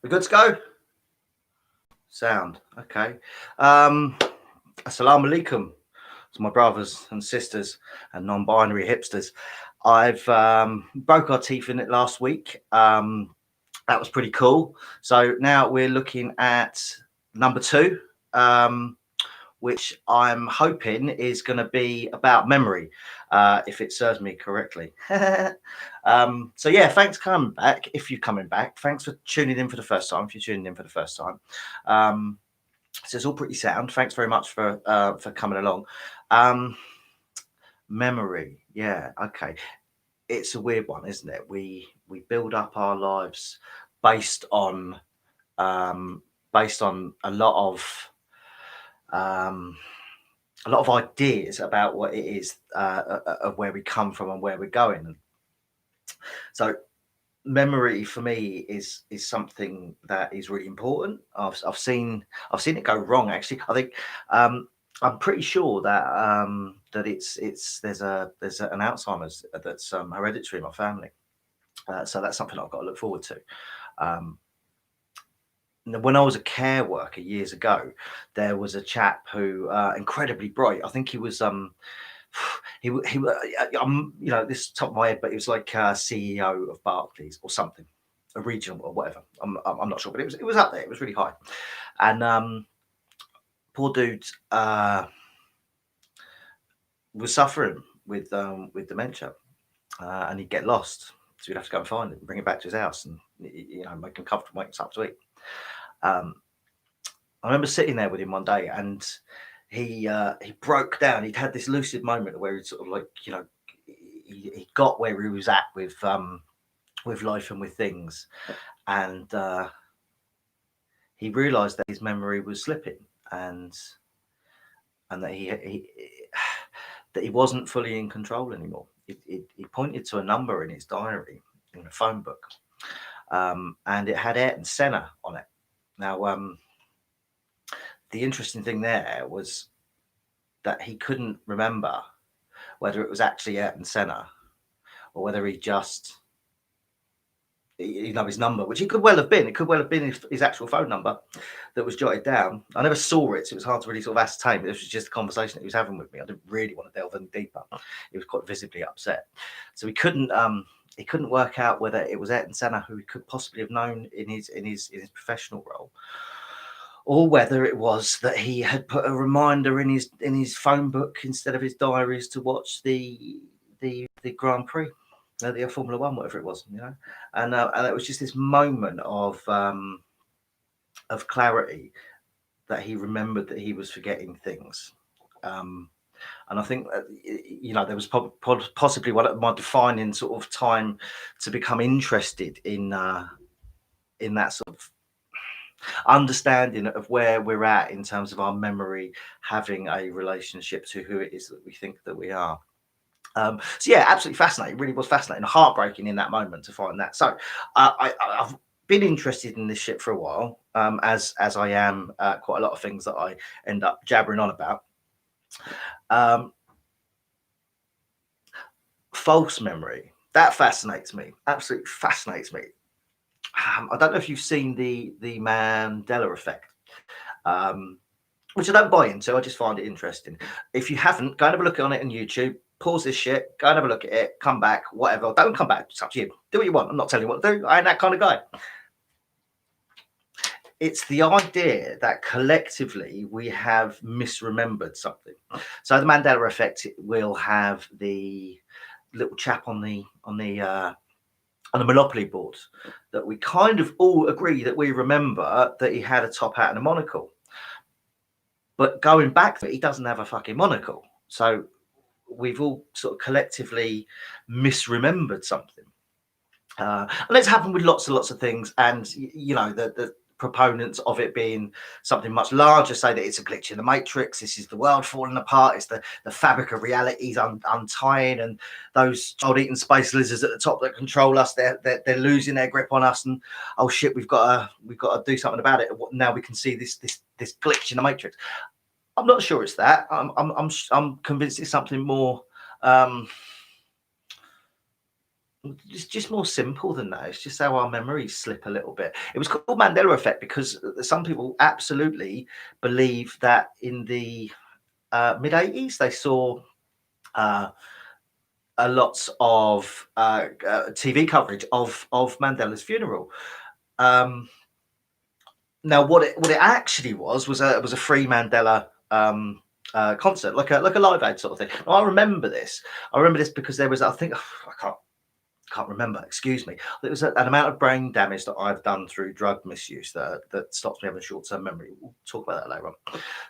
We're good to go? Sound. Okay. Assalamu alaikum to my brothers and sisters and non-binary hipsters. I've broke our teeth in it last week. That was pretty cool. So now we're looking at number 2, which I'm hoping is going to be about memory, if it serves me correctly. So yeah, thanks for coming back. If you're coming back, thanks for tuning in for the first time. If you're tuning in for the first time, so it's all pretty sound. Thanks very much for coming along. Memory, yeah, okay. It's a weird one, isn't it? We build up our lives based on a lot of ideas about what it is, of where we come from and where we're going. So memory for me is something that is really important. I've seen it go wrong, actually. I think I'm pretty sure that that there's an Alzheimer's that's hereditary in my family. So that's something I've got to look forward to. When I was a care worker years ago, there was a chap who incredibly bright. I think he was this top of my head, but he was like CEO of Barclays or something, a regional or whatever. I'm not sure, but it was up there. It was really high, and poor dude was suffering with dementia, and he'd get lost. So we'd have to go and find him, bring him back to his house, and make him comfortable, make something to eat. I remember sitting there with him one day, and he broke down. He'd had this lucid moment where he'd sort of he got where he was at with life and with things, and he realised that his memory was slipping, and that he wasn't fully in control anymore. He pointed to a number in his diary in a phone book, and it had Ayrton Senna on it. Now, the interesting thing there was that he couldn't remember whether it was actually Ayrton Senna or whether he just, his number, which it could well have been. It could well have been his actual phone number that was jotted down. I never saw it, so it was hard to really sort of ascertain. This was just a conversation that he was having with me. I didn't really want to delve any deeper. He was quite visibly upset, so he couldn't work out whether it was Ayrton Senna, who he could possibly have known in his professional role, or whether it was that he had put a reminder in his phone book instead of his diaries to watch the Grand Prix, the Formula One, whatever it was, and it was just this moment of clarity that he remembered that he was forgetting things, and I think that, there was possibly one of my defining sort of time to become interested in that sort of understanding of where we're at in terms of our memory having a relationship to who it is that we think that we are. So yeah, absolutely fascinating. It really was fascinating, heartbreaking in that moment to find that. So I've been interested in this shit for a while, as I am quite a lot of things that I end up jabbering on about. False memory, that fascinates me, absolutely fascinates me. I don't know if you've seen the Mandela effect, which I don't buy into. I just find it interesting. If you haven't, go and have a look on it on YouTube. Pause this shit, go and have a look at it, come back, whatever. Don't come back, it's up to you. Do what you want. I'm not telling you what to do. I ain't that kind of guy. It's the idea that collectively we have misremembered something. So the Mandela effect will have the little chap on the Monopoly board that we kind of all agree that we remember that he had a top hat and a monocle. But going back, he doesn't have a fucking monocle. So we've all sort of collectively misremembered something. And it's happened with lots and lots of things. And, the proponents of it being something much larger say that it's a glitch in the matrix. This is the world falling apart. It's the fabric of realities untying, and those child-eating space lizards at the top that control us, they're losing their grip on us. And oh shit, we've got to do something about it. Now we can see this glitch in the matrix. I'm not sure it's that. I'm convinced it's something more It's just more simple than that. It's just how our memories slip a little bit. It was called Mandela effect because some people absolutely believe that in the mid-80s they saw a lots of TV coverage of Mandela's funeral. Now, what it actually was a free Mandela concert, like a Live Aid sort of thing. I remember this. Because there was, I think, I can't remember. Excuse me. It was an amount of brain damage that I've done through drug misuse that stops me having a short-term memory. We'll talk about that later on.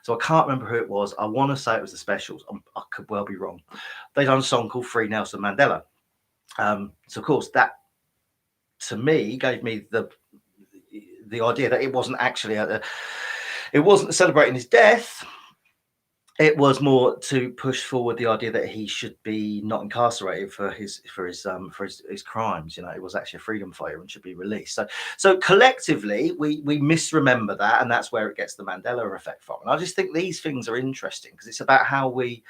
So I can't remember who it was. I want to say it was the Specials. I could well be wrong. They done a song called "Free Nelson Mandela." So of course that to me gave me the idea that it wasn't actually it wasn't celebrating his death. It was more to push forward the idea that he should be not incarcerated for his crimes. You know, it was actually a freedom fighter and should be released. So collectively, we misremember that, and that's where it gets the Mandela effect from. And I just think these things are interesting because it's about how we.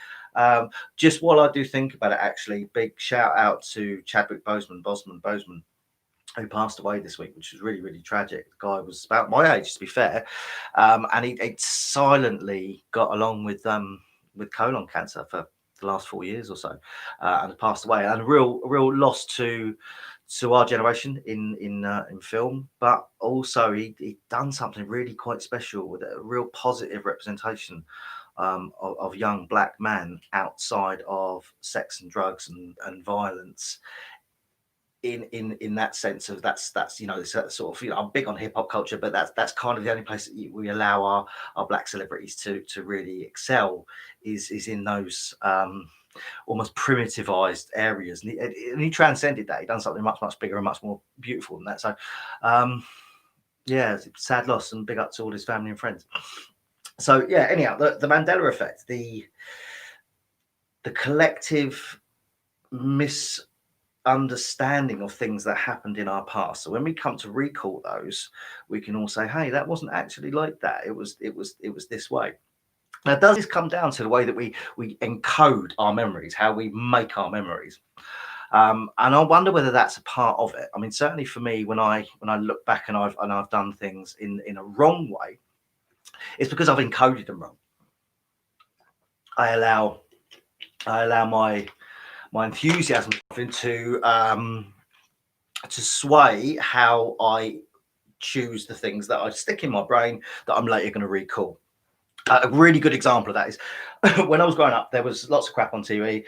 Just while I do think about it, actually, big shout out to Chadwick Boseman, who passed away this week, which was really, really tragic. The guy was about my age, to be fair, and he silently got along with colon cancer for the last 4 years or so, and passed away. And a real loss to our generation in film, but also he'd done something really quite special with a real positive representation of young black man outside of sex and drugs and violence. In that sense of that's you know, it's sort of, you know, I'm big on hip hop culture, but that's kind of the only place that we allow our black celebrities to really excel is in those almost primitivized areas, and he transcended that. He done something much bigger and much more beautiful than that. So yeah, sad loss, and big up to all his family and friends. So yeah, anyhow, the Mandela effect, the collective understanding of things that happened in our past. So when we come to recall those, we can all say, hey, that wasn't actually like that. It was this way. Now, does this come down to the way that we encode our memories, how we make our memories? And I wonder whether that's a part of it. I mean, certainly for me, when I look back and I've done things in a wrong way, it's because I've encoded them wrong. I allow my enthusiasm to sway how I choose the things that I stick in my brain that I'm later going to recall. A really good example of that is when I was growing up, there was lots of crap on TV.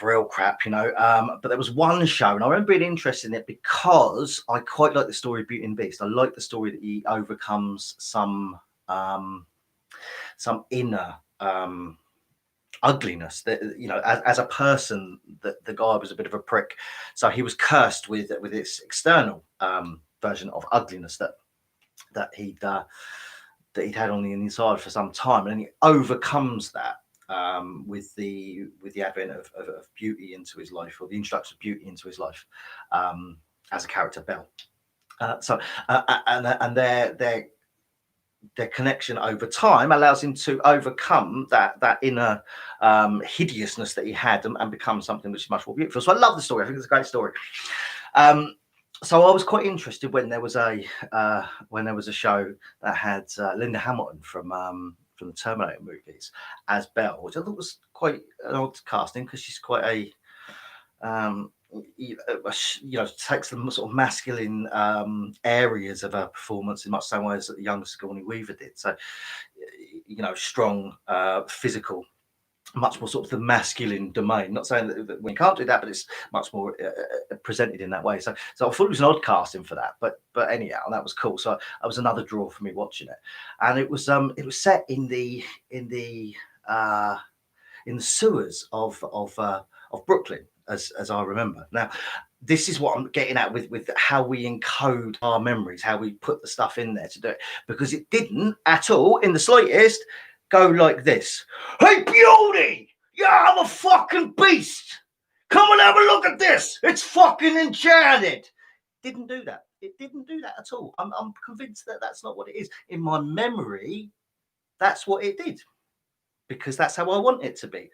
Real crap, you know. But there was one show, and I remember being interested in it because I quite like the story of Beauty and the Beast. I like the story that he overcomes some inner ugliness, that, you know, as a person, that the guy was a bit of a prick, so he was cursed with this external version of ugliness that he'd had on the inside for some time, and he overcomes that with the advent of beauty into his life, or the introduction of beauty into his life, as a character, Belle. And their connection over time allows him to overcome that inner hideousness that he had and become something which is much more beautiful. So I love the story. I think it's a great story. So I was quite interested when there was a show that had Linda Hamilton from the Terminator movies as Belle, which I thought was quite an odd casting because she's quite a you know, takes the sort of masculine areas of her performance in much the same way as the young Sigourney Weaver did. So, you know, strong, physical, much more sort of the masculine domain. Not saying that we can't do that, but it's much more presented in that way. So I thought it was an odd casting for that, but anyhow, that was cool. So that was another draw for me watching it, and it was set in the sewers of Brooklyn, as I remember. Now, this is what I'm getting at with how we encode our memories, how we put the stuff in there to do it, because it didn't at all, in the slightest, go like this. Hey, Beauty! Yeah, I'm a fucking beast! Come and have a look at this! It's fucking enchanted! Didn't do that. It didn't do that at all. I'm convinced that that's not what it is. In my memory, that's what it did, because that's how I want it to be.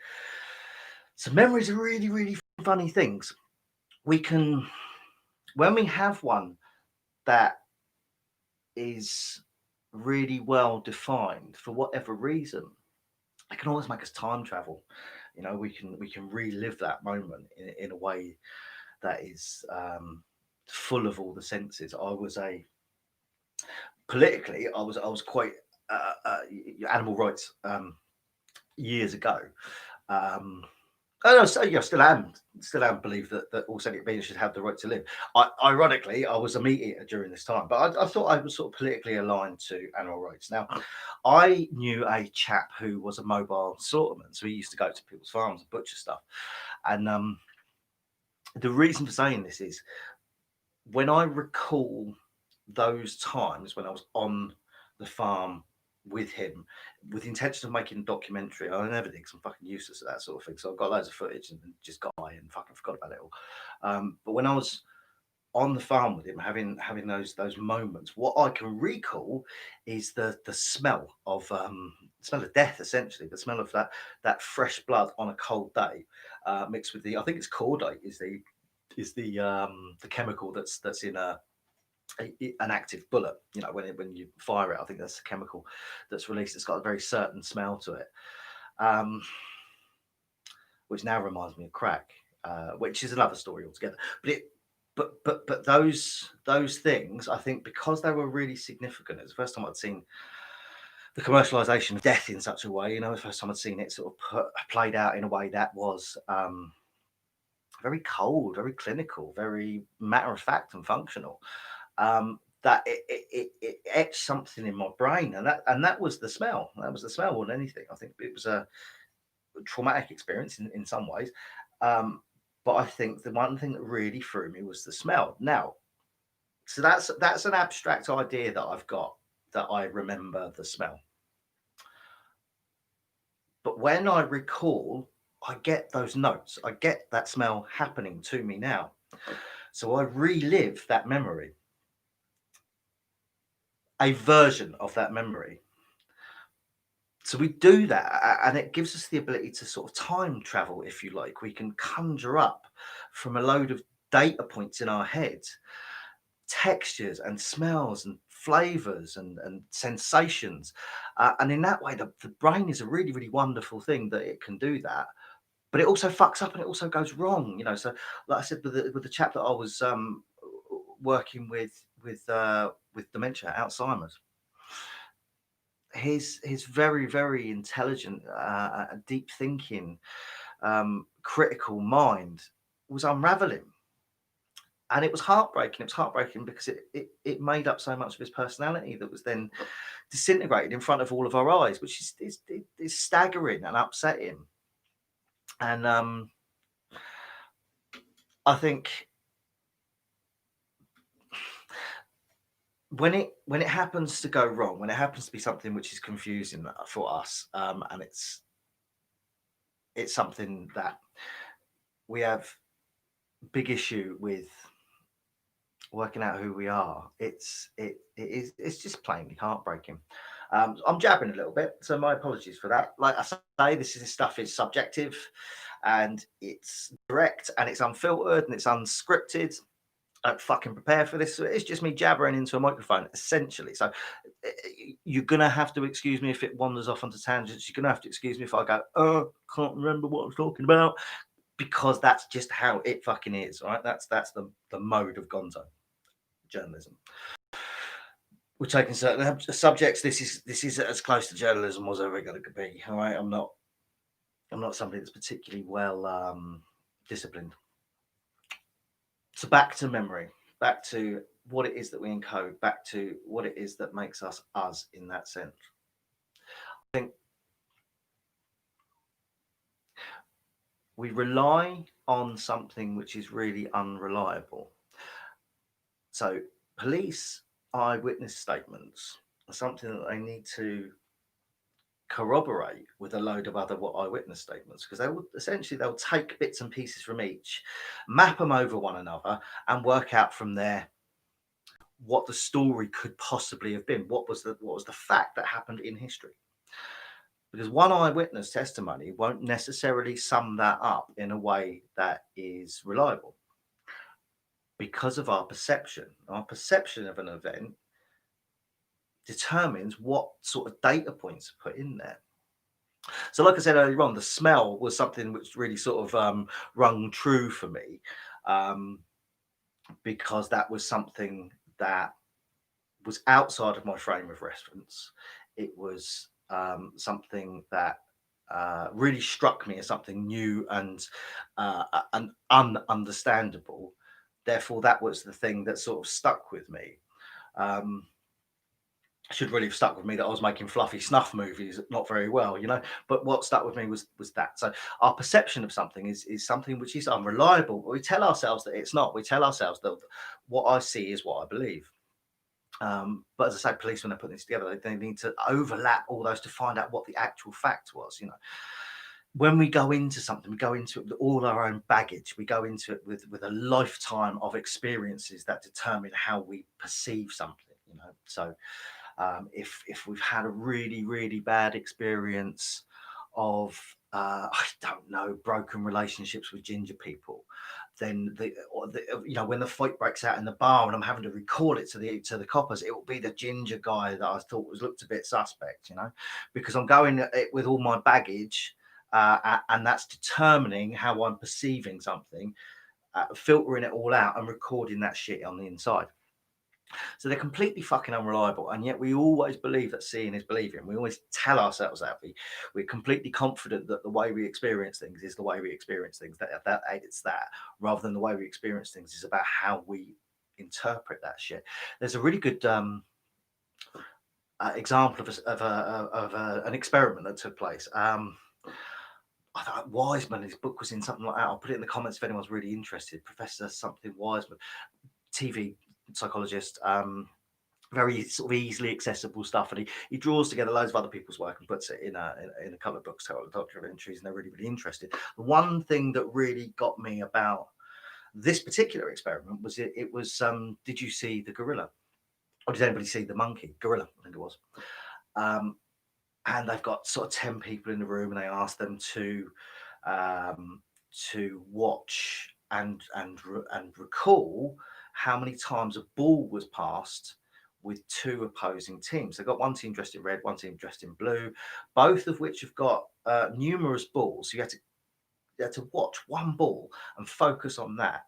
So memories are really, really funny things. we can, when we have one that is really well defined for whatever reason, it can always make us time travel. We can relive that moment in a way that is full of all the senses. I was quite animal rights years ago. Um, Oh no, so yeah, still am believe that all sentient beings should have the right to live. Ironically, I was a meat eater during this time, but I thought I was sort of politically aligned to animal rights. Now, I knew a chap who was a mobile slaughterman, so he used to go to people's farms and butcher stuff. And the reason for saying this is when I recall those times when I was on the farm with him with the intention of making a documentary. I never did because I'm fucking useless at that sort of thing. So I've got loads of footage and just got by and fucking forgot about it all. But when I was on the farm with him, having those moments, what I can recall is the smell of death, essentially, the smell of that fresh blood on a cold day, mixed with I think it's cordite is the chemical that's in an active bullet. When you fire it, I think that's a chemical that's released. It's got a very certain smell to it, um, which now reminds me of crack, which is another story altogether. But those things, I think, because they were really significant. It's the first time I'd seen the commercialization of death in such a way. The first time I'd seen it sort of played out in a way that was very cold, very clinical, very matter of fact and functional. That it etched something in my brain, and that was the smell. That was the smell more than anything. I think it was a traumatic experience in some ways, but I think the one thing that really threw me was the smell. Now, so that's an abstract idea that I've got, that I remember the smell. But when I recall, I get those notes. I get that smell happening to me now. So I relive that memory, a version of that memory. So we do that, and it gives us the ability to sort of time travel, if you like. We can conjure up from a load of data points in our head textures and smells and flavors and sensations. And in that way, the brain is a really, really wonderful thing that it can do that. But it also fucks up and it also goes wrong. So like I said, with the chap that I was working with dementia, Alzheimer's, his very, very intelligent, deep thinking, critical mind was unraveling, and it was heartbreaking. It was heartbreaking because it made up so much of his personality that was then disintegrated in front of all of our eyes, which is staggering and upsetting. And I think when it happens to go wrong, when it happens to be something which is confusing for us, and it's something that we have big issue with working out who we are, it's just plainly heartbreaking. I'm jabbing a little bit, so my apologies for that. Like I say, this stuff is subjective, and it's direct, and it's unfiltered, and it's unscripted. I don't fucking prepare for this. It's just me jabbering into a microphone, essentially. So you're gonna have to excuse me if it wanders off onto tangents. You're gonna have to excuse me if I go, oh, can't remember what I was talking about, because that's just how it fucking is, right? That's the mode of Gonzo journalism. We're taking certain subjects. This is as close to journalism as ever going to be. All right, I'm not somebody that's particularly well disciplined. So back to memory, back to what it is that we encode, back to what it is that makes us us in that sense. I think we rely on something which is really unreliable. So police eyewitness statements are something that they need to corroborate with a load of other eyewitness statements, because they'll take bits and pieces from each, map them over one another, and work out from there what the story could possibly have been. What was the fact that happened in history? Because one eyewitness testimony won't necessarily sum that up in a way that is reliable. because of our perception. Our perception of an event determines what sort of data points are put in there. So, like I said earlier on, the smell was something which really sort of rung true for me, um, because that was something that was outside of my frame of reference. It was something that really struck me as something new and ununderstandable. Therefore, that was the thing that sort of stuck with me. Um, should really have stuck with me that I was making fluffy snuff movies not very well, you know. But what stuck with me was that. So our perception of something is something which is unreliable. But we tell ourselves that it's not. We tell ourselves that what I see is what I believe. But as I say, police, when they're putting this together, they need to overlap all those to find out what the actual fact was. You know, when we go into something, we go into it with all our own baggage. We go into it with a lifetime of experiences that determine how we perceive something. You know, so if we've had a really bad experience of I don't know, broken relationships with ginger people, then you know, when the fight breaks out in the bar and I'm having to record it to the coppers, it will be the ginger guy that I thought was looked a bit suspect, you know, because I'm going at it with all my baggage, and that's determining how I'm perceiving something, filtering it all out and recording that shit on the inside. So they're completely fucking unreliable, and yet we always believe that seeing is believing. We always tell ourselves that we're completely confident that the way we experience things is the way we experience things. That it's that, rather than the way we experience things is about how we interpret that shit. There's a really good example an experiment that took place. I thought Wiseman, his book was in something like that. I'll put it in the comments if anyone's really interested. Professor something Wiseman, TV psychologist. Very sort of easily accessible stuff, and he draws together loads of other people's work and puts it in a couple of books, documentary entries, and they're really interesting. The one thing that really got me about this particular experiment was it was did you see the gorilla, or did anybody see the monkey? Gorilla, I think it was. um, and they've got sort of 10 people in the room, and they ask them um, to watch and recall how many times a ball was passed with two opposing teams. They've got one team dressed in red, one team dressed in blue, both of which have got numerous balls. So you had to watch one ball and focus on that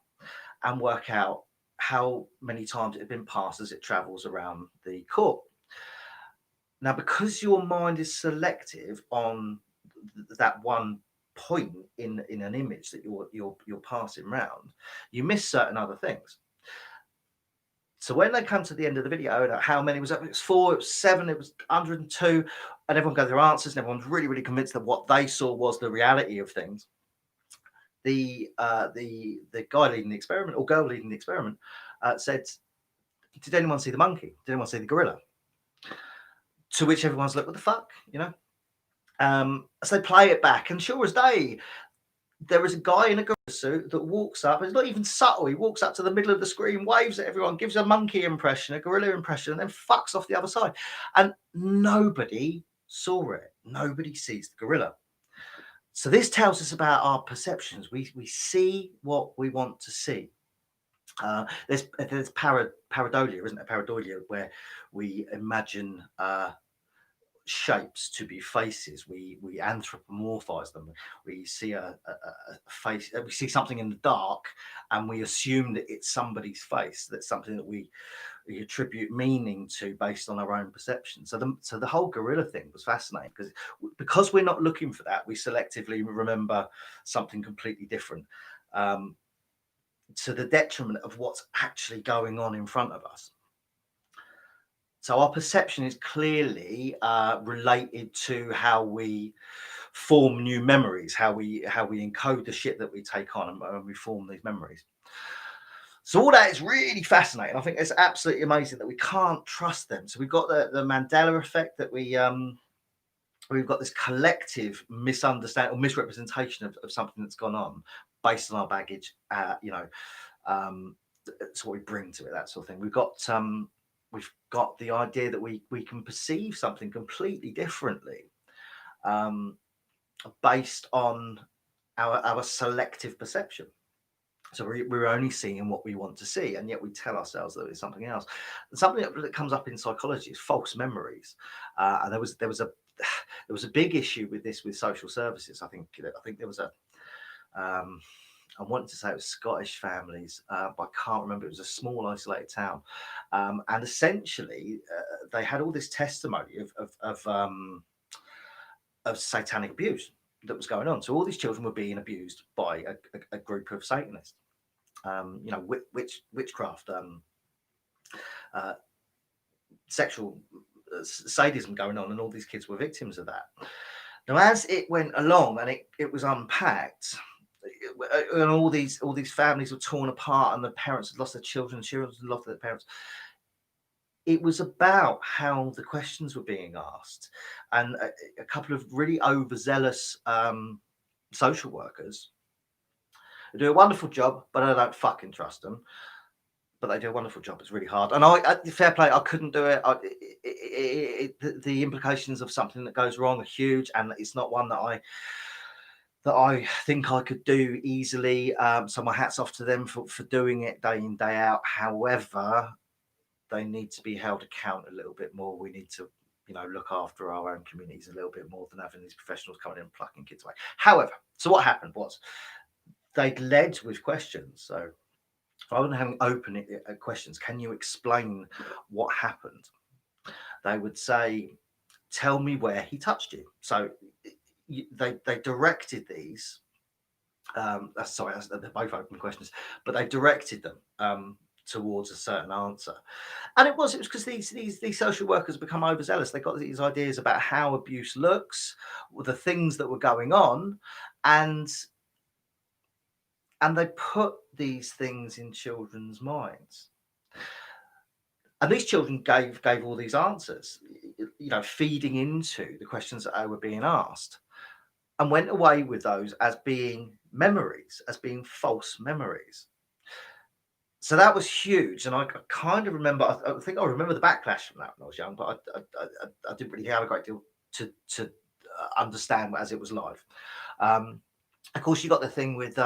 and work out how many times it had been passed as it travels around the court. Now, because your mind is selective on that one point in an image that you're passing round, you miss certain other things. So when they come to the end of the video, how many was it? It was 4, it was 7, it was 102, and everyone got their answers, and everyone's really convinced that what they saw was the reality of things. The guy leading the experiment, or girl leading the experiment, said, "Did anyone see the monkey? Did anyone see the gorilla?" To which everyone's like, "What the fuck?" You know. So they play it back, and sure as day, there is a guy in a gorilla suit that walks up. It's not even subtle. He walks up to the middle of the screen, waves at everyone, gives a monkey impression, a gorilla impression, and then fucks off the other side. And nobody saw it. Nobody sees the gorilla. So this tells us about our perceptions. We see what we want to see. There's pareidolia, isn't it? Pareidolia, where we imagine shapes to be faces. We anthropomorphize them. We see a face, we see something in the dark, and we assume that it's somebody's face. That's something that we attribute meaning to based on our own perception. So the whole gorilla thing was fascinating, because we're not looking for that, we selectively remember something completely different, to the detriment of what's actually going on in front of us. So our perception is clearly related to how we form new memories, how we encode the shit that we take on, and we form these memories. So all that is really fascinating. I think it's absolutely amazing that we can't trust them. So we've got the Mandela effect, that we've got this collective misunderstanding or misrepresentation of something that's gone on based on our baggage. It's what we bring to it, that sort of thing. We've got the idea that we can perceive something completely differently, based on our selective perception. So we're only seeing what we want to see, and yet we tell ourselves that it's something else. And something that comes up in psychology is false memories. And there was a big issue with this with social services. I think there was a um, I wanted to say it was Scottish families, but I can't remember. It was a small isolated town, and essentially they had all this testimony of satanic abuse that was going on. So all these children were being abused by a group of Satanists. Witchcraft, uh, sexual sadism going on, and all these kids were victims of that. Now, as it went along and it was unpacked, and all these families were torn apart, and the parents had lost their children had lost their parents. It was about how the questions were being asked, and a couple of really overzealous social workers who do a wonderful job, but I don't fucking trust them. But they do a wonderful job. It's really hard, and fair play. I couldn't do it. The implications of something that goes wrong are huge, and it's not one that I think I could do easily. So my hat's off to them for doing it day in, day out. However, they need to be held account a little bit more. We need to, look after our own communities a little bit more than having these professionals coming in and plucking kids away. However, so what happened was they'd led with questions. So rather than having open questions, can you explain what happened? They would say, tell me where he touched you. So they directed these. They're both open questions, but they directed them towards a certain answer, and it was because these social workers become overzealous. They got these ideas about how abuse looks, the things that were going on, and they put these things in children's minds. And these children gave all these answers, feeding into the questions that they were being asked, and went away with those as being memories, as being false memories. So that was huge, and I kind of remember. I think I remember the backlash from that when I was young, but I didn't really have a great deal to understand as it was live. Of course, you got the thing with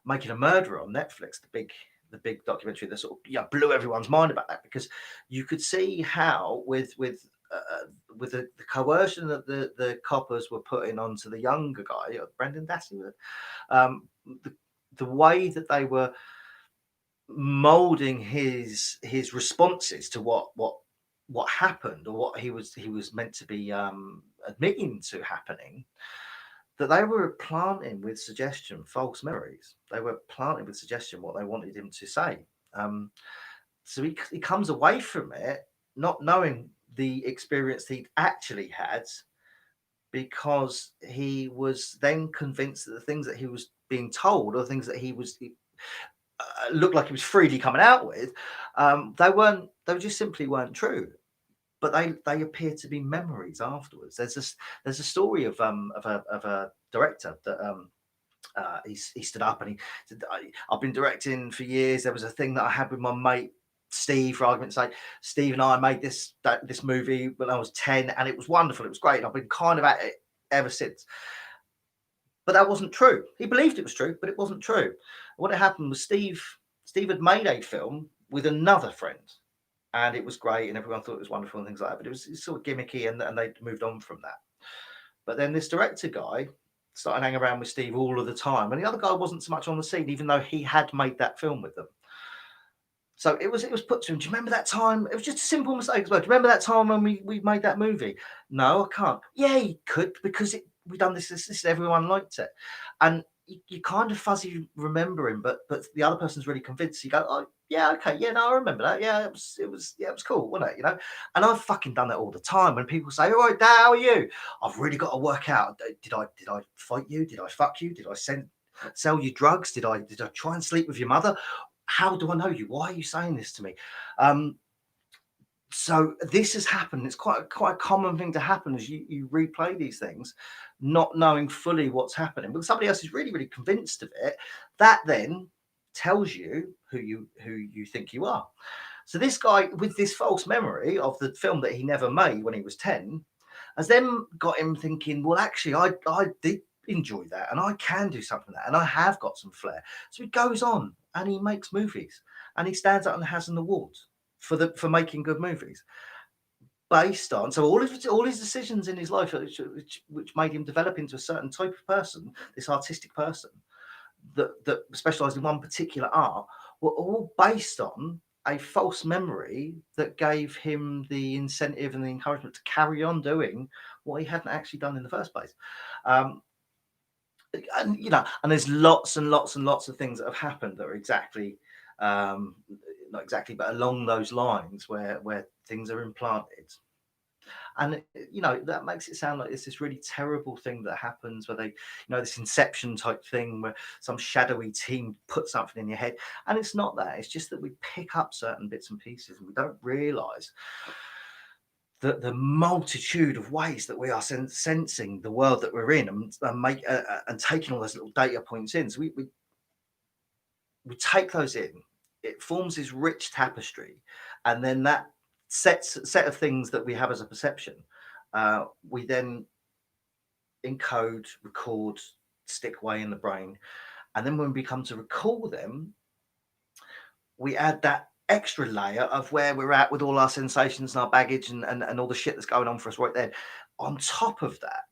Making a Murderer on Netflix, the big documentary that sort of blew everyone's mind about that, because you could see how with the coercion that the coppers were putting onto the younger guy, Brendan Dassey, the way that they were molding his responses to what happened, or what he was meant to be admitting to happening, that they were planting with suggestion false memories. They were planting with suggestion what they wanted him to say. So he comes away from it not knowing the experience he'd actually had, because he was then convinced that the things that he was being told, or the things that he looked like he was freely coming out with, they just simply weren't true. But they appear to be memories afterwards. There's a story of a director that he stood up and he said, I've been directing for years. There was a thing that I had with my mate Steve, for argument's sake. Steve and I made this movie when I was 10, and it was wonderful. It was great. I've been kind of at it ever since. But that wasn't true. He believed it was true, but it wasn't true. What had happened was Steve had made a film with another friend, and it was great, and everyone thought it was wonderful and things like that. But it was sort of gimmicky, and they moved on from that. But then this director guy started hanging around with Steve all of the time, and the other guy wasn't so much on the scene, even though he had made that film with them. So it was put to him. Do you remember that time? It was just a simple mistake as well. Do you remember that time when we made that movie? No, I can't. Yeah, he could, because we done this. Everyone liked it, and you kind of fuzzy remembering, but the other person's really convinced. You go, oh yeah, okay, yeah, no, I remember that. Yeah, it was cool, wasn't it? And I've fucking done that all the time. When people say, all right, Dad, how are you? I've really got to work out. Did I fight you? Did I fuck you? Did I sell you drugs? Did I try and sleep with your mother? How do I know you? Why are you saying this to me? So this has happened. It's quite a common thing to happen as you replay these things, not knowing fully what's happening. But somebody else is really, really convinced of it. That then tells you who you think you are. So this guy with this false memory of the film that he never made when he was 10 has then got him thinking, well, actually, I did enjoy that, and I can do something like that, and I have got some flair. So he goes on and he makes movies, and he stands up and has an award for making good movies. Based on all his decisions in his life, which made him develop into a certain type of person, this artistic person that specialised in one particular art, were all based on a false memory that gave him the incentive and the encouragement to carry on doing what he hadn't actually done in the first place. And and there's lots and lots and lots of things that have happened that are exactly not exactly, but along those lines where things are implanted. And that makes it sound like it's this really terrible thing that happens where they, this inception type thing where some shadowy team puts something in your head. And it's not that. It's just that we pick up certain bits and pieces and we don't realize that the multitude of ways that we are sensing the world that we're in and taking all those little data points in. So we take those in. It forms this rich tapestry, and then that set of things that we have as a perception, we then encode, record, stick away in the brain, and then when we come to recall them, we add that extra layer of where we're at with all our sensations and our baggage and all the shit that's going on for us right there on top of that,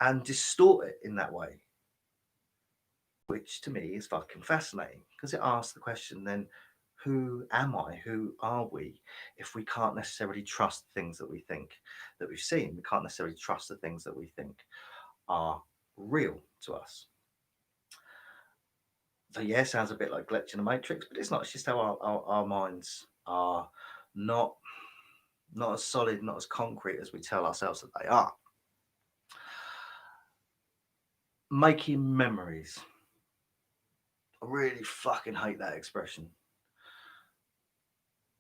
and distort it in that way, which to me is fucking fascinating because it asks the question then, who am I? Who are we? If we can't necessarily trust the things that we think that we've seen, we can't necessarily trust the things that we think are real to us. So yeah, sounds a bit like glitch in the Matrix, but it's not. It's just how our minds are not as solid, not as concrete as we tell ourselves that they are. Making memories. I really fucking hate that expression.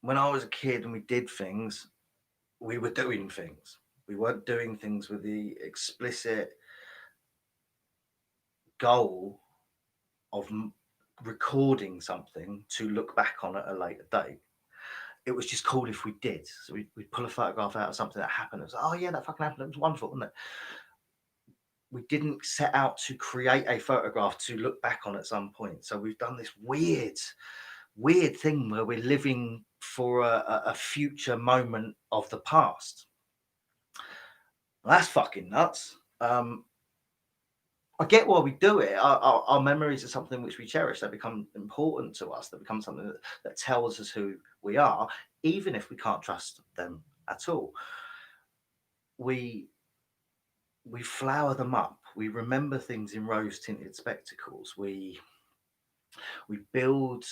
When I was a kid and we did things, we were doing things. We weren't doing things with the explicit goal of recording something to look back on at a later date. It was just cool if we did. So we'd pull a photograph out of something that happened. It was, oh yeah, that fucking happened. It was wonderful, wasn't it? We didn't set out to create a photograph to look back on at some point. So we've done this weird thing where we're living for a future moment of the past. Well, that's fucking nuts. I get why we do it. Our memories are something which we cherish. They become important to us. They become something that tells us who we are, even if we can't trust them at all. We flower them up. We remember things in rose-tinted spectacles. We build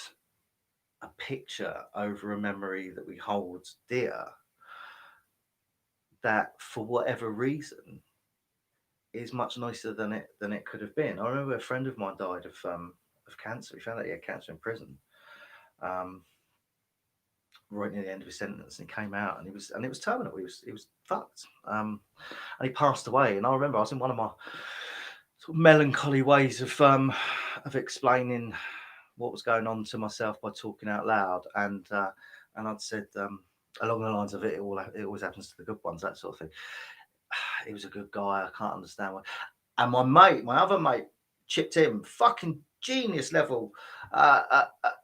a picture over a memory that we hold dear that, for whatever reason, is much nicer than it could have been. I remember a friend of mine died of cancer. He found out he had cancer in prison, right near the end of his sentence, and he came out and it was terminal. He was fucked, and he passed away. And I remember I was in one of my sort of melancholy ways of explaining what was going on to myself by talking out loud, and I'd said along the lines of it always happens to the good ones, that sort of thing. He was a good guy. I can't understand why. And my other mate, chipped in, fucking genius level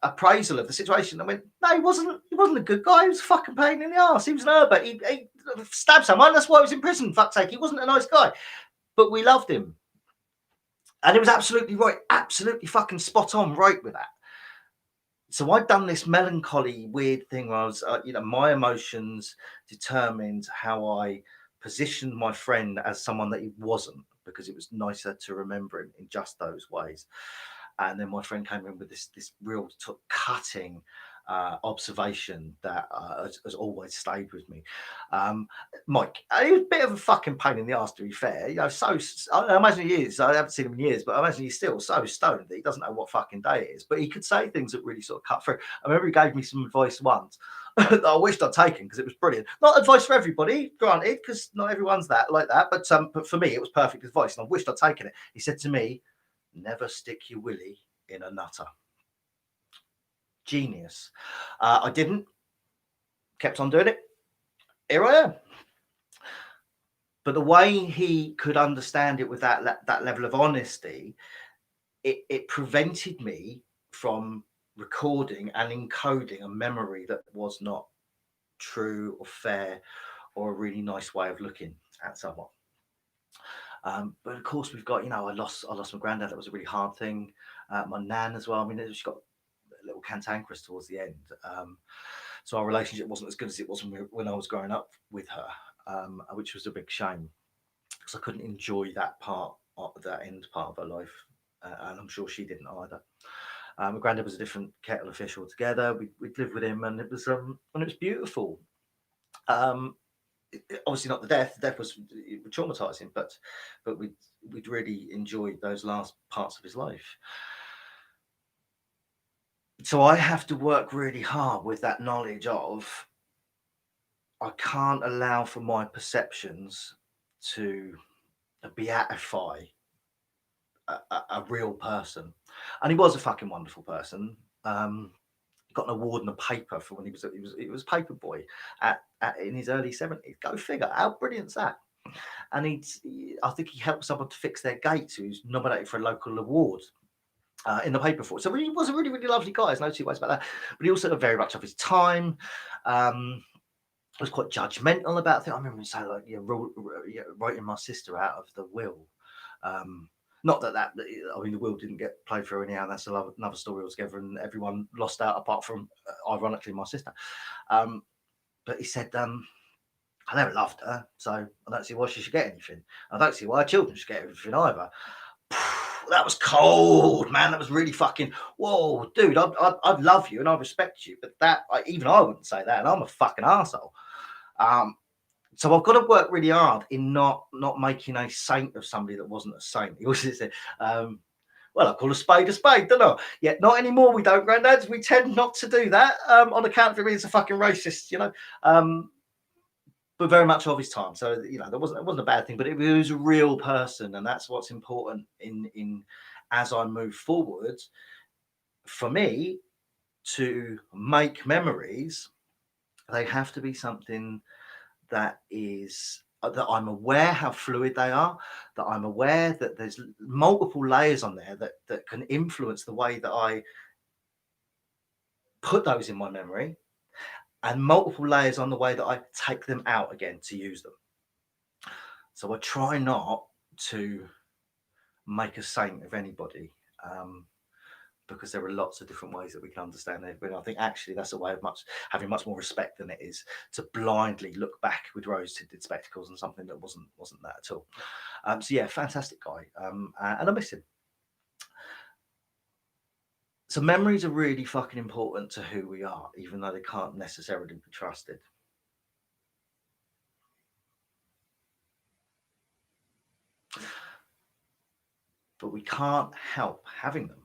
appraisal of the situation. I went, no, he wasn't a good guy. He was a fucking pain in the arse. He was an herber. He stabbed someone. That's why he was in prison. Fuck's sake. He wasn't a nice guy, but we loved him. And it was absolutely right. Absolutely fucking spot on right with that. So I'd done this melancholy, weird thing where I was, my emotions determined how I positioned my friend as someone that he wasn't, because it was nicer to remember him in just those ways. And then my friend came in with this real cutting observation that has always stayed with me. Mike, he was a bit of a fucking pain in the arse, to be fair. So I imagine he is. I haven't seen him in years, but I imagine he's still so stoned that he doesn't know what fucking day it is. But he could say things that really sort of cut through. I remember he gave me some advice once that I wished I'd taken because it was brilliant. Not advice for everybody, granted, because not everyone's like that. But for me, it was perfect advice, and I wished I'd taken it. He said to me, "Never stick your willy in a nutter." Genius. I didn't. Kept on doing it. Here I am. But the way he could understand it with that level of honesty, it prevented me from recording and encoding a memory that was not true or fair or a really nice way of looking at someone. But of course, we've got, I lost my granddad. That was a really hard thing. My nan as well. I mean, she got a little cantankerous towards the end. So our relationship wasn't as good as it was when I was growing up with her, which was a big shame because I couldn't enjoy that end part of her life, and I'm sure she didn't either. My granddad was a different kettle of fish altogether. We'd lived with him, and it was beautiful. Obviously not the death. The death was traumatizing, but we'd really enjoyed those last parts of his life. So I have to work really hard with that knowledge of I can't allow for my perceptions to beatify a real person. And he was a fucking wonderful person. Got an award and a paper for when he was paper boy in his early 70s. Go figure. How brilliant's that? And I think he helped someone to fix their gates who was nominated for a local award in the paper for it. So he was a really, really lovely guy. There's no two ways about that. But he also very much of his time. Was quite judgmental about things. I remember him saying, like, writing my sister out of the will. Not that I mean, the will didn't get played through anyhow. That's another story altogether, and everyone lost out apart from, ironically, my sister. But he said, I never loved her, so I don't see why she should get anything. I don't see why children should get everything either. That was cold, man. That was really fucking, whoa, dude, I love you and I respect you, but even I wouldn't say that, and I'm a fucking arsehole. So I've got to work really hard in not making a saint of somebody that wasn't a saint. He always said, well, I call a spade, don't I? Yeah, not anymore. We don't, granddads. We tend not to do that on account of him being a fucking racist, but very much of his time. So, it wasn't a bad thing, but it was a real person. And that's what's important in as I move forward. For me to make memories, they have to be something that I'm aware how fluid they are, that I'm aware that there's multiple layers on there that can influence the way that I put those in my memory, and multiple layers on the way that I take them out again to use them. So I try not to make a saint of anybody, because there are lots of different ways that we can understand it. But I think actually that's a way of having much more respect than it is to blindly look back with rose-tinted spectacles on something that wasn't that at all. So yeah, fantastic guy, and I miss him. So memories are really fucking important to who we are, even though they can't necessarily be trusted. But we can't help having them.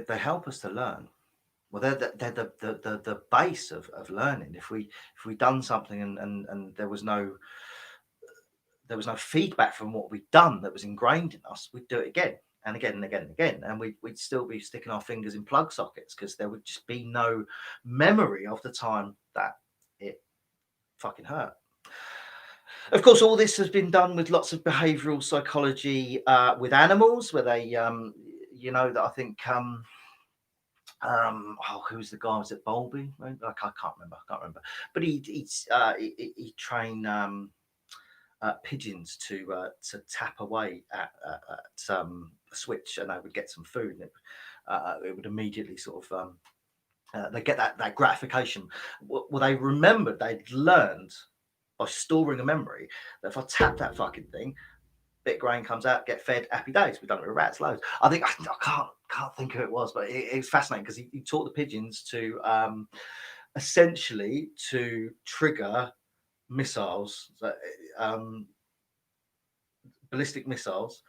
They help us to learn. Well, they're the base of learning. If we done something and there was no feedback from what we'd done that was ingrained in us, we'd do it again and again and again and again, and we'd still be sticking our fingers in plug sockets because there would just be no memory of the time that it fucking hurt. Of course, all this has been done with lots of behavioural psychology with animals, where they, that I think, who's the guy? Was it Bowlby? I can't remember. But he trained pigeons to tap away at a switch, and they would get some food, and it would immediately sort of they get that gratification. Well, they remembered they'd learned by storing a memory that if I tap that fucking thing, bit of grain comes out, get fed, happy days. We've done it with rats loads. I think I can't think who it was, but it was fascinating because he taught the pigeons to essentially to trigger missiles, ballistic missiles,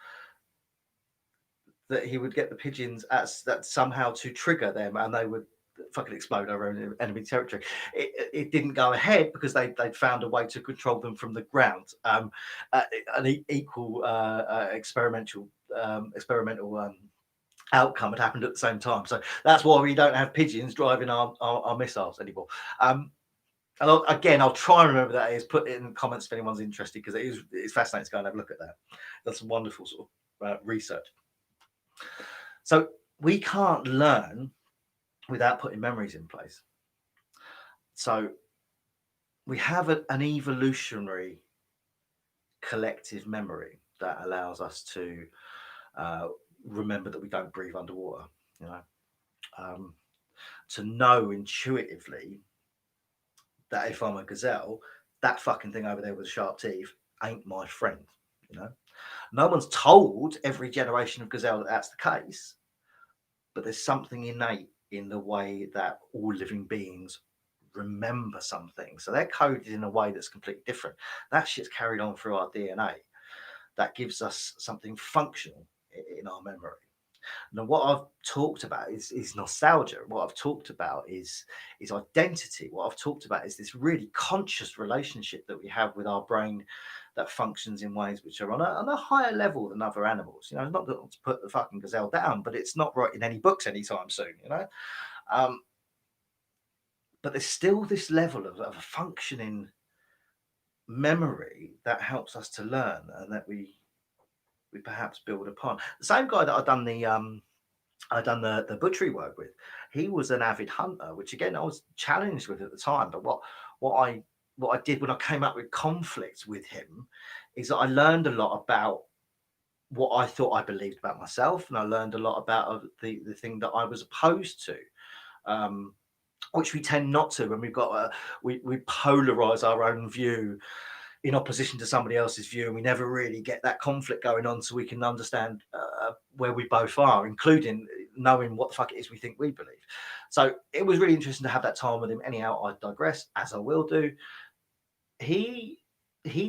that he would get the pigeons that somehow to trigger them, and they would fucking explode over enemy territory. It didn't go ahead because they'd found a way to control them from the ground. An equal experimental outcome had happened at the same time. So that's why we don't have pigeons driving our missiles anymore. And again, I'll try and remember that is. Put it in the comments if anyone's interested, because it's fascinating to go and have a look at that. That's some wonderful sort of research. So we can't learn without putting memories in place. So we have an evolutionary collective memory that allows us to remember that we don't breathe underwater. You know, um, to know intuitively that if I'm a gazelle, that fucking thing over there with the sharp teeth ain't my friend. You know, no one's told every generation of gazelle that that's the case, but there's something innate in the way that all living beings remember something. So they're coded in a way that's completely different. That shit's carried on through our DNA. That gives us something functional in our memory. Now, what I've talked about is nostalgia. What I've talked about is identity. What I've talked about is this really conscious relationship that we have with our brain that functions in ways which are on a higher level than other animals. You know, not to put the fucking gazelle down, but it's not writing any books anytime soon. You know, um, but there's still this level of a functioning memory that helps us to learn and that we perhaps build upon. The same guy that I'd done the butchery work with, he was an avid hunter, which again I was challenged with at the time. But what I what I did when I came up with conflict with him is that I learned a lot about what I thought I believed about myself, and I learned a lot about the thing that I was opposed to. Um, which we tend not to when we've got we polarize our own view in opposition to somebody else's view, and we never really get that conflict going on, so we can understand where we both are, including knowing what the fuck it is we think we believe. So it was really interesting to have that time with him. Anyhow, I digress, as I will do. He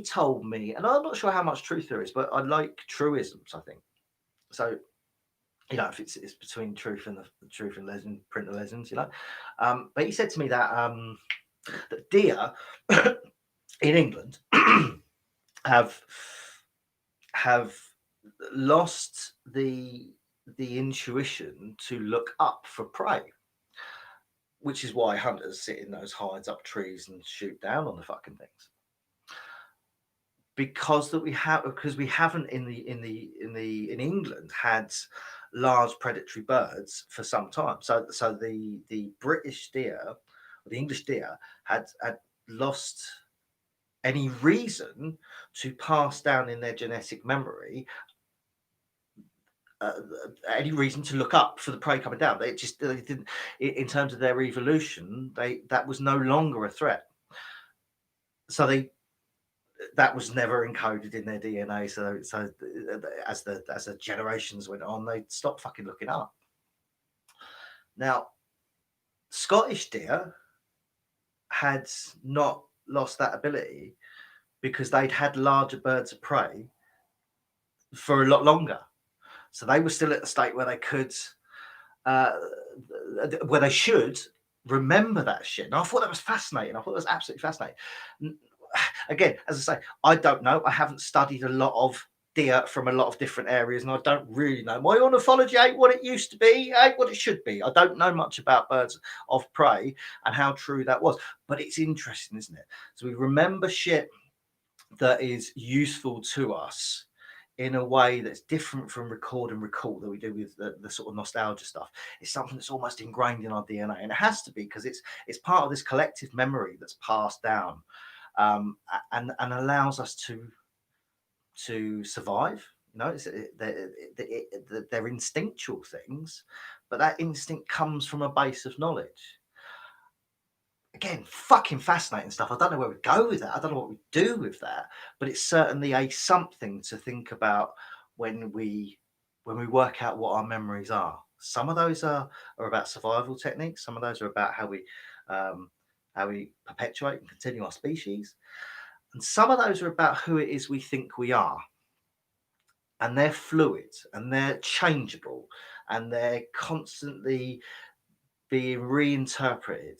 told me, and I'm not sure how much truth there is, but I like truisms, I think. So you know, if it's between truth and the truth and legend, print the legends, you know. But he said to me that deer in England have have lost the intuition to look up for prey, which is why hunters sit in those hides up trees and shoot down on the fucking things. Because we haven't in England had large predatory birds for some time. So the British deer, or the English deer, had lost any reason to pass down in their genetic memory uh, any reason to look up for the prey coming down. They didn't, in terms of their evolution, that was no longer a threat. So that was never encoded in their DNA. So as the generations went on, they stopped fucking looking up. Now, Scottish deer had not lost that ability because they'd had larger birds of prey for a lot longer. So they were still at the state where they could, uh, where they should remember that shit. And I thought that was fascinating. I thought it was absolutely fascinating. Again, as I say, I don't know. I haven't studied a lot of deer from a lot of different areas, and I don't really know. My ornithology ain't what it used to be, ain't what it should be. I don't know much about birds of prey and how true that was, but it's interesting, isn't it? So we remember shit that is useful to us in a way that's different from record and recall that we do with the sort of nostalgia stuff. It's something that's almost ingrained in our DNA, and it has to be because it's part of this collective memory that's passed down, and allows us to survive. You know, they're instinctual things, but that instinct comes from a base of knowledge. Again, fucking fascinating stuff. I don't know where we go with that. I don't know what we do with that, but it's certainly a something to think about when we work out what our memories are. Some of those are about survival techniques. Some of those are about um, how we perpetuate and continue our species, and some of those are about who it is we think we are. And they're fluid and they're changeable and they're constantly being reinterpreted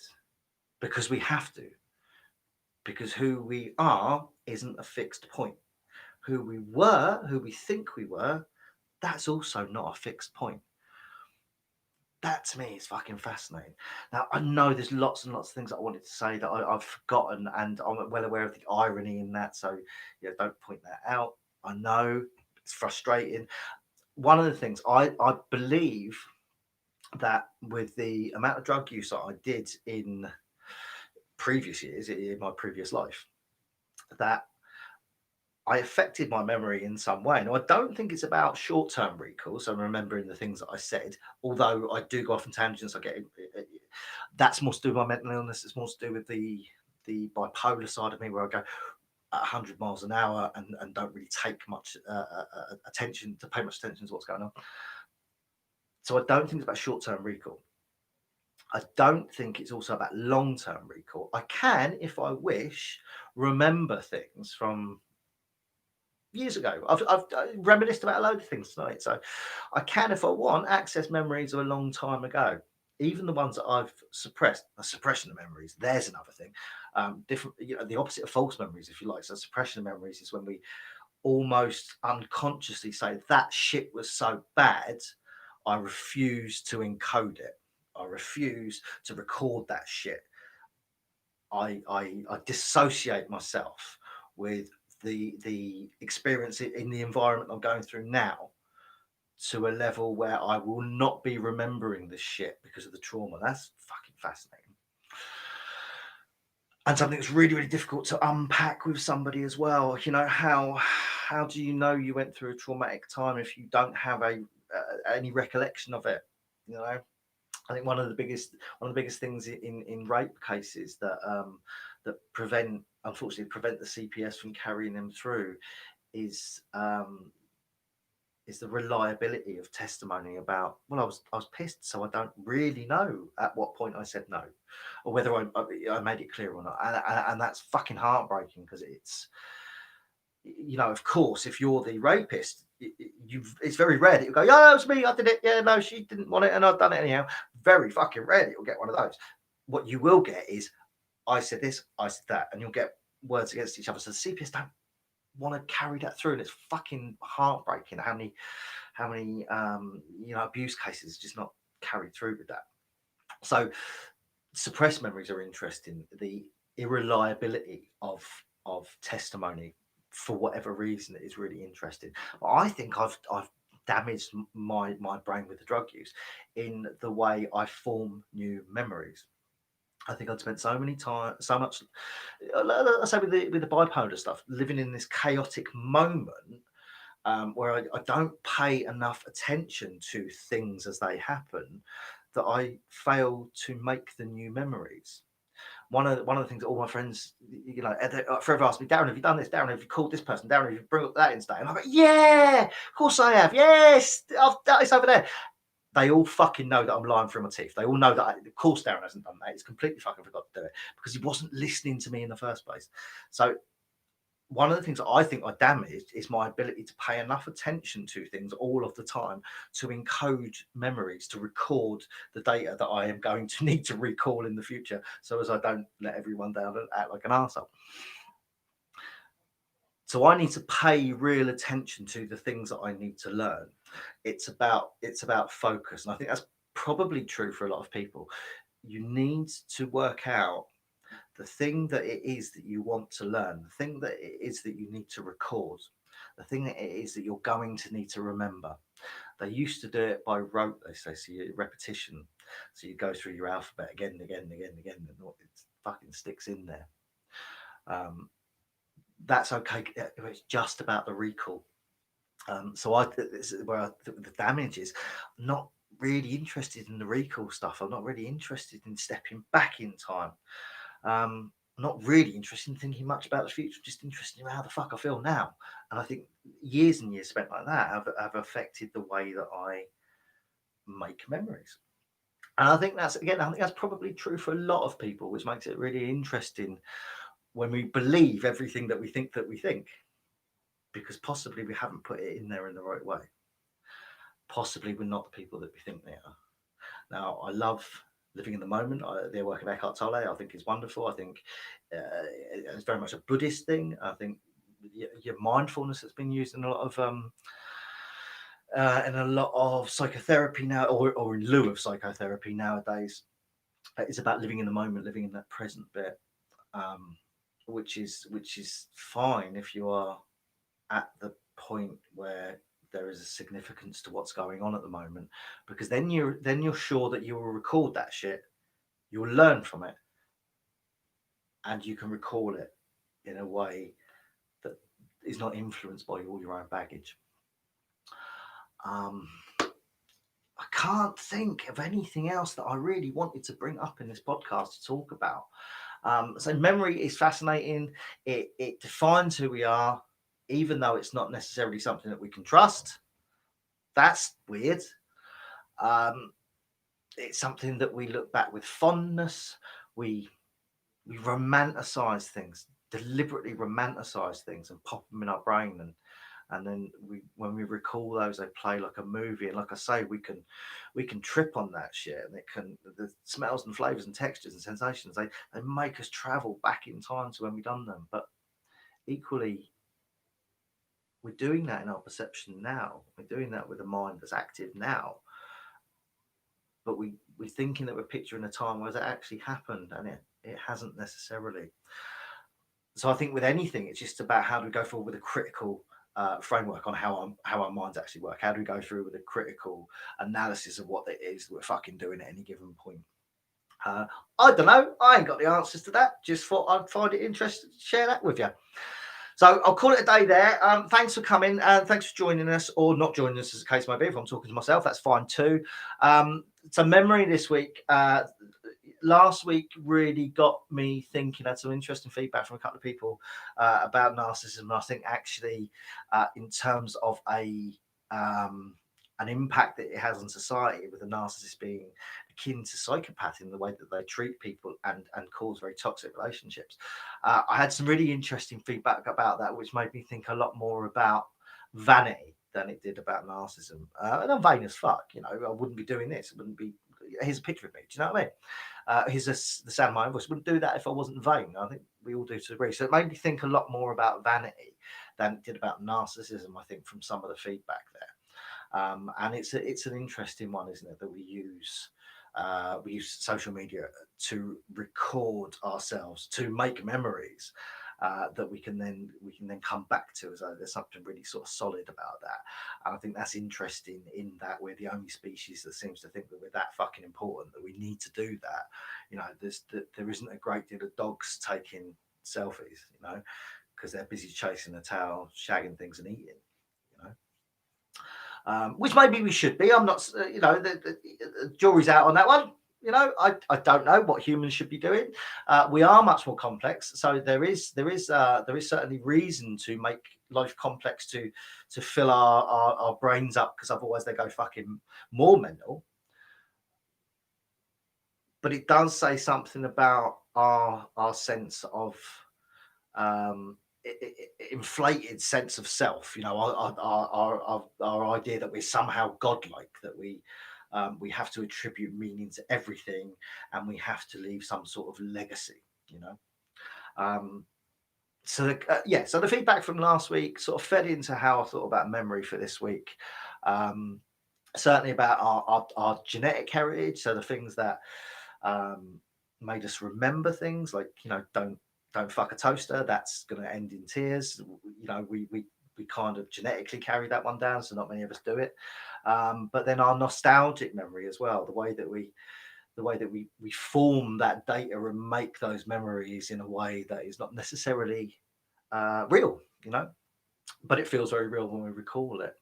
because we have to. Because who we are isn't a fixed point. Who we were, who we think we were, that's also not a fixed point. That to me is fucking fascinating. Now I know there's lots and lots of things that I wanted to say that I've forgotten, and I'm well aware of the irony in that. So yeah, don't point that out. I know it's frustrating. One of the things I believe that with the amount of drug use that I did in previous years in my previous life, that I affected my memory in some way. Now, I don't think it's about short term recall, so I'm remembering the things that I said, although I do go off on tangents. That's more to do with my mental illness, it's more to do with the bipolar side of me where I go at 100 miles an hour and don't really take much attention to pay much attention to what's going on. So I don't think it's about short term recall. I don't think it's also about long term recall. I can, if I wish, remember things from years ago. I've reminisced about a load of things tonight. So I can, if I want, access memories of a long time ago. Even the ones that I've suppressed, a suppression of memories, there's another thing. Different, the opposite of false memories, if you like. So suppression of memories is when we almost unconsciously say that shit was so bad, I refuse to encode it. I refuse to record that shit. I dissociate myself with the experience in the environment I'm going through now to a level where I will not be remembering this shit because of the trauma. That's fucking fascinating. And something that's really, really difficult to unpack with somebody as well. How do you know you went through a traumatic time if you don't have any recollection of it? You know, I think one of the biggest things in rape cases that unfortunately prevent the CPS from carrying them through is the reliability of testimony about, well, I was pissed, so I don't really know at what point I said no, or whether I made it clear or not, and that's fucking heartbreaking because of course, if you're the rapist, it's very rare that you go, yeah, it was me, I did it. Yeah, no, she didn't want it, and I've done it anyhow. Very fucking rare that you'll get one of those. What you will get is, I said this, I said that, and you'll get words against each other. So the CPS don't want to carry that through, and it's fucking heartbreaking how many abuse cases just not carried through with that. So suppressed memories are interesting. The irreliability of testimony for whatever reason is really interesting. I think I've damaged my brain with the drug use in the way I form new memories. I think I'd spent so much, let's say with the bipolar stuff, living in this chaotic moment where I don't pay enough attention to things as they happen, that I fail to make the new memories. One of the things that all my friends, forever ask me, Darren, have you done this? Darren, have you called this person? Darren, have you brought up that instead? And I go, yeah, of course I have. Yes, I've done this over there. They all fucking know that I'm lying through my teeth. They all know that, of course, Darren hasn't done that. He's completely fucking forgot to do it because he wasn't listening to me in the first place. So one of the things that I think I damaged is my ability to pay enough attention to things all of the time to encode memories, to record the data that I am going to need to recall in the future, so as I don't let everyone down and act like an arsehole. So I need to pay real attention to the things that I need to learn. It's about focus, and I think that's probably true for a lot of people. You need to work out the thing that it is that you want to learn, the thing that it is that you need to record, the thing that it is that you're going to need to remember. They used to do it by rote, they say, so repetition. So you go through your alphabet again and again and again and again, and it fucking sticks in there. That's okay. It's just about the recall. This is where the damage is. I'm not really interested in the recall stuff. I'm not really interested in stepping back in time. I'm not really interested in thinking much about the future, just interested in how the fuck I feel now. And I think years and years spent like that have affected the way that I make memories. And I think that's probably true for a lot of people, which makes it really interesting when we believe everything that we think, because possibly we haven't put it in there in the right way. Possibly we're not the people that we think they are. Now, I love living in the moment. The work of Eckhart Tolle, I think, is wonderful. I think it's very much a Buddhist thing. I think your mindfulness has been used in a lot of in a lot of psychotherapy now, or in lieu of psychotherapy nowadays, is about living in the moment, living in that present bit, um, which is fine if you are at the point where there is a significance to what's going on at the moment, because then you're sure that you will record that shit, you will learn from it, and you can recall it in a way that is not influenced by all your own baggage. Um, I can't think of anything else that I really wanted to bring up in this podcast to talk about. So memory is fascinating. It defines who we are, even though it's not necessarily something that we can trust. That's weird. Um, it's something that we look back with fondness. We we romanticize things, deliberately romanticize things, and pop them in our brain, and then when we recall those, they play like a movie. And like I say, we can trip on that shit, and it can, the smells and flavors and textures and sensations, they make us travel back in time to when we done them. But equally, we're doing that in our perception now. We're doing that with a mind that's active now, but we're thinking that we're picturing a time where that actually happened, and it hasn't necessarily. So I think with anything, it's just about how do we go forward with a critical framework on how our minds actually work. How do we go through with a critical analysis of what it is that we're fucking doing at any given point? I don't know. I ain't got the answers to that. Just thought I'd find it interesting to share that with you. So I'll call it a day there. Thanks for coming, and thanks for joining us, or not joining us, as the case may be. If I'm talking to myself, that's fine too. So memory this week. Last week really got me thinking. I had some interesting feedback from a couple of people about narcissism. I think actually, in terms of an impact that it has on society, with a narcissist being akin to psychopath in the way that they treat people and cause very toxic relationships. I had some really interesting feedback about that, which made me think a lot more about vanity than it did about narcissism. And I'm vain as fuck, I wouldn't be doing this. It wouldn't be. Here's a picture of me. Do you know what I mean? Here's the sound of my voice. Wouldn't do that if I wasn't vain. I think we all do to a degree. So it made me think a lot more about vanity than it did about narcissism, I think, from some of the feedback there. And it's an interesting one, isn't it? That we use social media to record ourselves, to make memories that we can then come back to, as though there's something really sort of solid about that. And I think that's interesting, in that we're the only species that seems to think that we're that fucking important that we need to do that. There isn't a great deal of dogs taking selfies, because they're busy chasing a tail, shagging things and eating. Which maybe we should be. I'm not, the jury's out on that one. I don't know what humans should be doing. We are much more complex, so there is certainly reason to make life complex to fill our brains up, because otherwise they go fucking more mental. But it does say something about our sense of inflated sense of self, our idea that we're somehow godlike, that we have to attribute meaning to everything, and we have to leave some sort of legacy. So the feedback from last week sort of fed into how I thought about memory for this week. Certainly about our genetic heritage, so the things that made us remember things, like don't fuck a toaster, that's going to end in tears. We kind of genetically carry that one down, so not many of us do it. But then our nostalgic memory as well, the way that we form that data and make those memories in a way that is not necessarily real, but it feels very real when we recall it.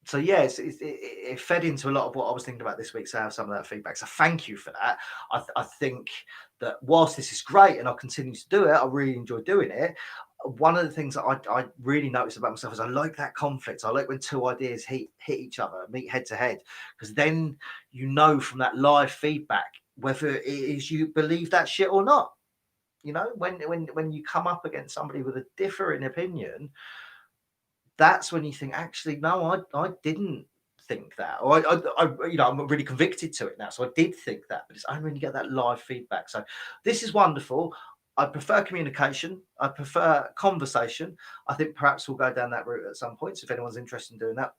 So yes, it fed into a lot of what I was thinking about this week. So I have some of that feedback. So thank you for that. I think that whilst this is great and I'll continue to do it, I really enjoy doing it. One of the things that I really notice about myself is I like that conflict. I like when two ideas hit each other, meet head to head, because then from that live feedback whether it is you believe that shit or not. When you come up against somebody with a differing opinion, that's when you think, actually, no, I didn't think that, or I'm really convicted to it now. So I did think that, but it's only when you get that live feedback. So this is wonderful. I prefer communication. I prefer conversation. I think perhaps we'll go down that route at some point. So if anyone's interested in doing that,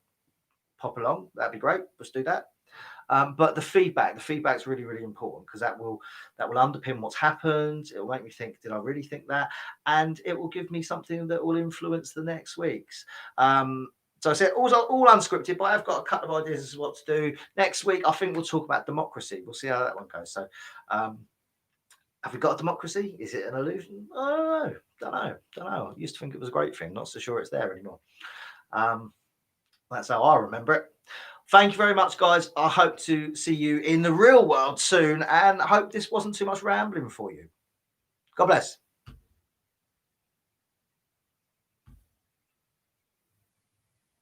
pop along. That'd be great. Let's do that. But the feedback's really, really important, because that will underpin what's happened. It will make me think, did I really think that? And it will give me something that will influence the next week's. So I said all unscripted, but I've got a couple of ideas as to what to do next week. I think we'll talk about democracy. We'll see how that one goes. So have we got a democracy? Is it an illusion? I don't know. I used to think it was a great thing. Not so sure it's there anymore. That's how I remember it. Thank you very much, guys. I hope to see you in the real world soon, and I hope this wasn't too much rambling for you. God bless.